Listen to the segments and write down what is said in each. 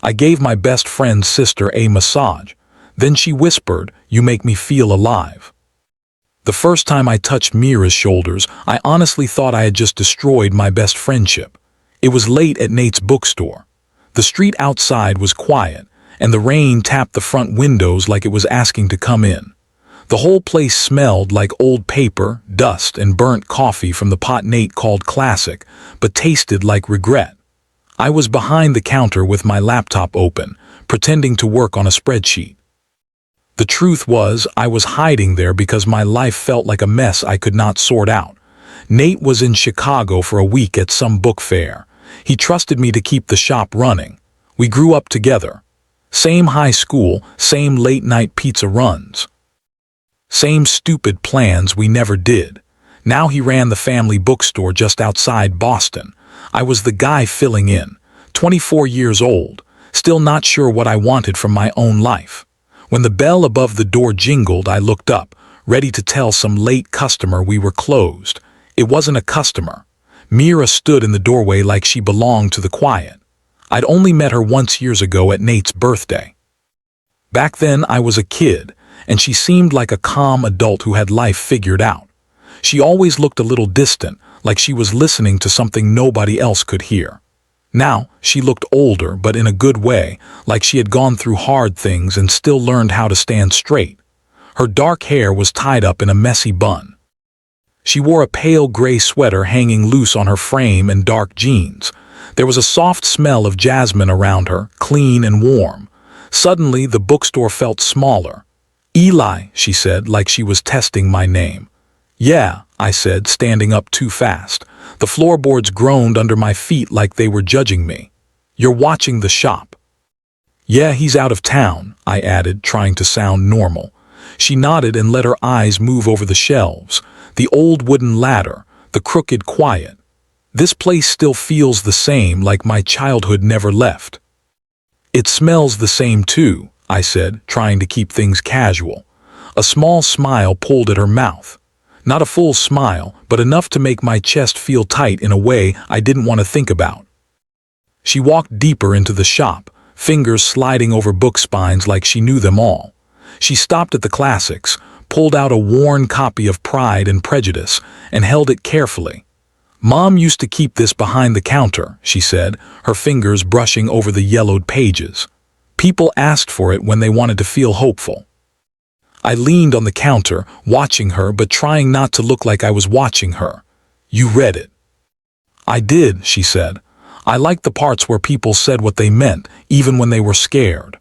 I gave my best friend's sister a massage. Then she whispered, "You make me feel alive." The first time I touched Mira's shoulders, I honestly thought I had just destroyed my best friendship. It was late at Nate's bookstore. The street outside was quiet, and the rain tapped the front windows like it was asking to come in. The whole place smelled like old paper, dust, and burnt coffee from the pot Nate called classic, but tasted like regret. I was behind the counter with my laptop open, pretending to work on a spreadsheet. The truth was, I was hiding there because my life felt like a mess I could not sort out. Nate was in Chicago for a week at some book fair. He trusted me to keep the shop running. We grew up together. Same high school, same late-night pizza runs. Same stupid plans we never did. Now he ran the family bookstore just outside Boston. I was the guy filling in, 24 years old, still not sure what I wanted from my own life. When the bell above the door jingled, I looked up, ready to tell some late customer we were closed. It wasn't a customer. Mira stood in the doorway like she belonged to the quiet. I'd only met her once years ago at Nate's birthday. Back then I was a kid, and she seemed like a calm adult who had life figured out. She always looked a little distant, like she was listening to something nobody else could hear. Now, she looked older, but in a good way, like she had gone through hard things and still learned how to stand straight. Her dark hair was tied up in a messy bun. She wore a pale gray sweater hanging loose on her frame and dark jeans. There was a soft smell of jasmine around her, clean and warm. Suddenly, the bookstore felt smaller. "Eli," she said, like she was testing my name. "Yeah," I said, standing up too fast. The floorboards groaned under my feet like they were judging me. "You're watching the shop." "Yeah, he's out of town," I added, trying to sound normal. She nodded and let her eyes move over the shelves. The old wooden ladder, the crooked quiet. This place still feels the same, like my childhood never left. "It smells the same too," I said, trying to keep things casual. A small smile pulled at her mouth. Not a full smile, but enough to make my chest feel tight in a way I didn't want to think about. She walked deeper into the shop, fingers sliding over book spines like she knew them all. She stopped at the classics, pulled out a worn copy of Pride and Prejudice, and held it carefully. "Mom used to keep this behind the counter," she said, her fingers brushing over the yellowed pages. "People asked for it when they wanted to feel hopeful." I leaned on the counter, watching her but trying not to look like I was watching her. "You read it." "I did," she said. "I liked the parts where people said what they meant, even when they were scared."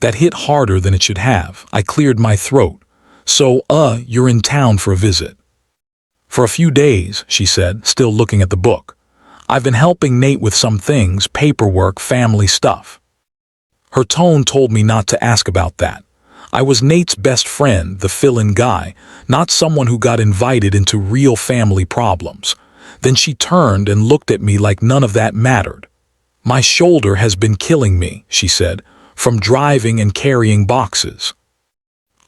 That hit harder than it should have. I cleared my throat. "So, you're in town for a visit." "For a few days," she said, still looking at the book. "I've been helping Nate with some things, paperwork, family stuff." Her tone told me not to ask about that. I was Nate's best friend, the fill-in guy, not someone who got invited into real family problems. Then she turned and looked at me like none of that mattered. "My shoulder has been killing me," she said, "from driving and carrying boxes."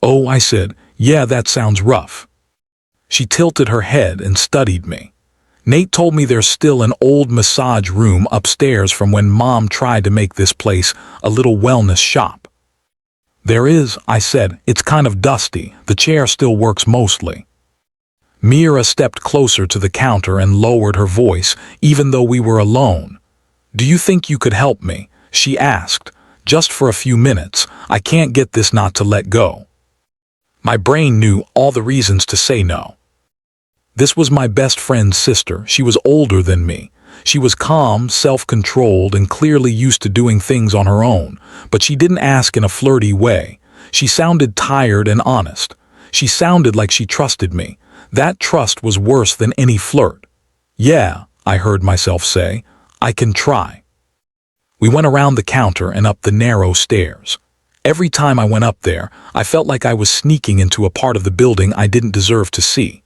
"Oh," I said, "yeah, that sounds rough." She tilted her head and studied me. "Nate told me there's still an old massage room upstairs from when Mom tried to make this place a little wellness shop." "There is," I said. "It's kind of dusty. The chair still works mostly." Mira stepped closer to the counter and lowered her voice, even though we were alone. "Do you think you could help me?" she asked. "Just for a few minutes. I can't get this not to let go." My brain knew all the reasons to say no. This was my best friend's sister. She was older than me. She was calm, self-controlled, and clearly used to doing things on her own, but she didn't ask in a flirty way. She sounded tired and honest. She sounded like she trusted me. That trust was worse than any flirt. "Yeah," I heard myself say, "I can try." We went around the counter and up the narrow stairs. Every time I went up there, I felt like I was sneaking into a part of the building I didn't deserve to see.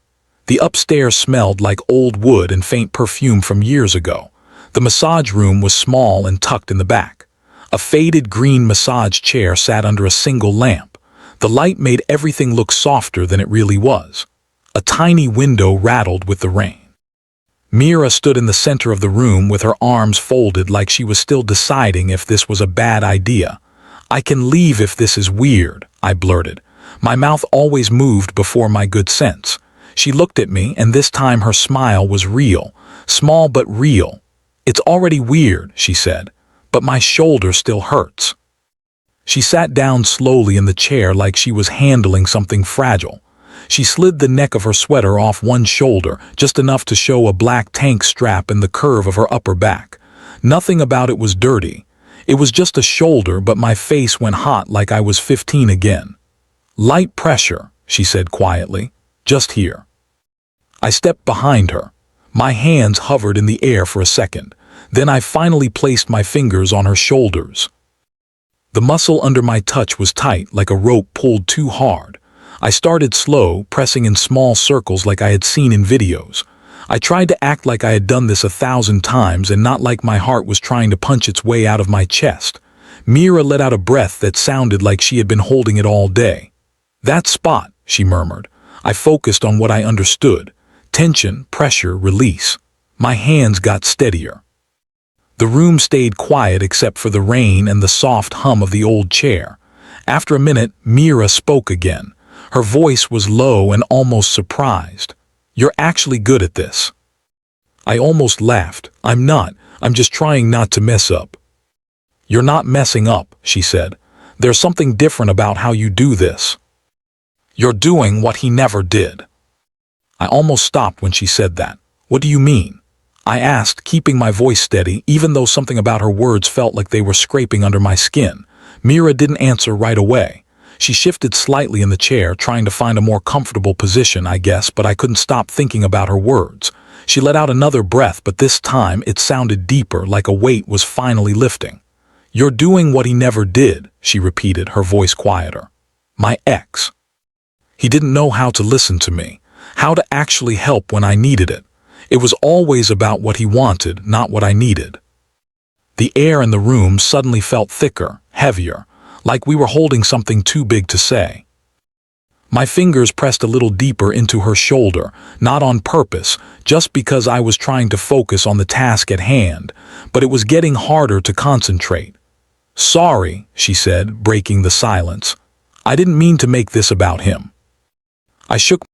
The upstairs smelled like old wood and faint perfume from years ago. The massage room was small and tucked in the back. A faded green massage chair sat under a single lamp. The light made everything look softer than it really was. A tiny window rattled with the rain. Mira stood in the center of the room with her arms folded like she was still deciding if this was a bad idea. "I can leave if this is weird," I blurted. My mouth always moved before my good sense. She looked at me, and this time her smile was real, small but real. "It's already weird," she said, "but my shoulder still hurts." She sat down slowly in the chair like she was handling something fragile. She slid the neck of her sweater off one shoulder, just enough to show a black tank strap and the curve of her upper back. Nothing about it was dirty. It was just a shoulder, but my face went hot like I was 15 again. "Light pressure," she said quietly, "just here." I stepped behind her. My hands hovered in the air for a second. Then I finally placed my fingers on her shoulders. The muscle under my touch was tight, like a rope pulled too hard. I started slow, pressing in small circles like I had seen in videos. I tried to act like I had done this 1,000 times and not like my heart was trying to punch its way out of my chest. Mira let out a breath that sounded like she had been holding it all day. "That spot," she murmured. I focused on what I understood. Tension, pressure, release. My hands got steadier. The room stayed quiet except for the rain and the soft hum of the old chair. After a minute, Mira spoke again. Her voice was low and almost surprised. "You're actually good at this." I almost laughed. "I'm not. I'm just trying not to mess up." "You're not messing up," she said. "There's something different about how you do this. You're doing what he never did." I almost stopped when she said that. "What do you mean?" I asked, keeping my voice steady, even though something about her words felt like they were scraping under my skin. Mira didn't answer right away. She shifted slightly in the chair, trying to find a more comfortable position, I guess, but I couldn't stop thinking about her words. She let out another breath, but this time it sounded deeper, like a weight was finally lifting. "You're doing what he never did," she repeated, her voice quieter. "My ex. He didn't know how to listen to me, how to actually help when I needed it. It was always about what he wanted, not what I needed." The air in the room suddenly felt thicker, heavier, like we were holding something too big to say. My fingers pressed a little deeper into her shoulder, not on purpose, just because I was trying to focus on the task at hand, but it was getting harder to concentrate. "Sorry," she said, breaking the silence. "I didn't mean to make this about him." I shook